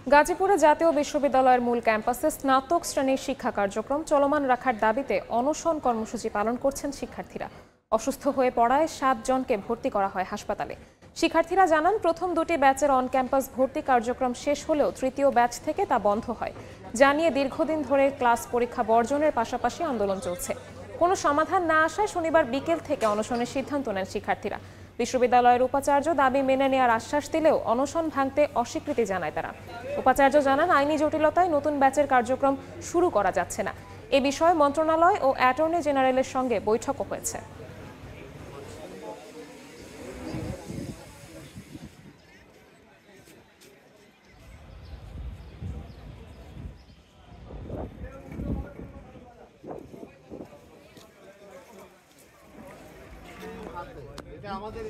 গাজীপুরে জাতীয় বিশ্ববিদ্যালয়ের মূল ক্যাম্পাসে স্নাতক শ্রেণীর শিক্ষা কার্যক্রম চলমান রাখার দাবিতে অনশন কর্মসূচি পালন করছেন শিক্ষার্থীরা। অসুস্থ হয়ে পড়ায় 7 জনকে ভর্তি করা হয় হাসপাতালে। শিক্ষার্থীরা জানান, প্রথম দুটি ব্যাচের অন ক্যাম্পাস ভর্তি কার্যক্রম শেষ হলেও তৃতীয় ব্যাচ থেকে তা বন্ধ হয়। জানিয়ে দীর্ঘদিন ধরে ক্লাস পরীক্ষা বর্জনের পাশাপাশি আন্দোলন চলছে। কোনো সমাধান না আসায় শনিবার বিকেল থেকে অনশনের সিদ্ধান্ত নেন শিক্ষার্থীরা। বিশ্ববিদ্যালয়ের উপাচার্য দাবি মেনে নেওয়ার আশ্বাস দিলেও অনশন ভাঙতে অস্বীকৃতি জানায় তারা। উপাচার্য জানান, আইনি জটিলতায় নতুন ব্যাচের কার্যক্রম শুরু করা যাচ্ছে না। এ বিষয়ে মন্ত্রণালয় ও অ্যাটর্নি জেনারেলের সঙ্গে বৈঠকও হয়েছে। এটা আমাদের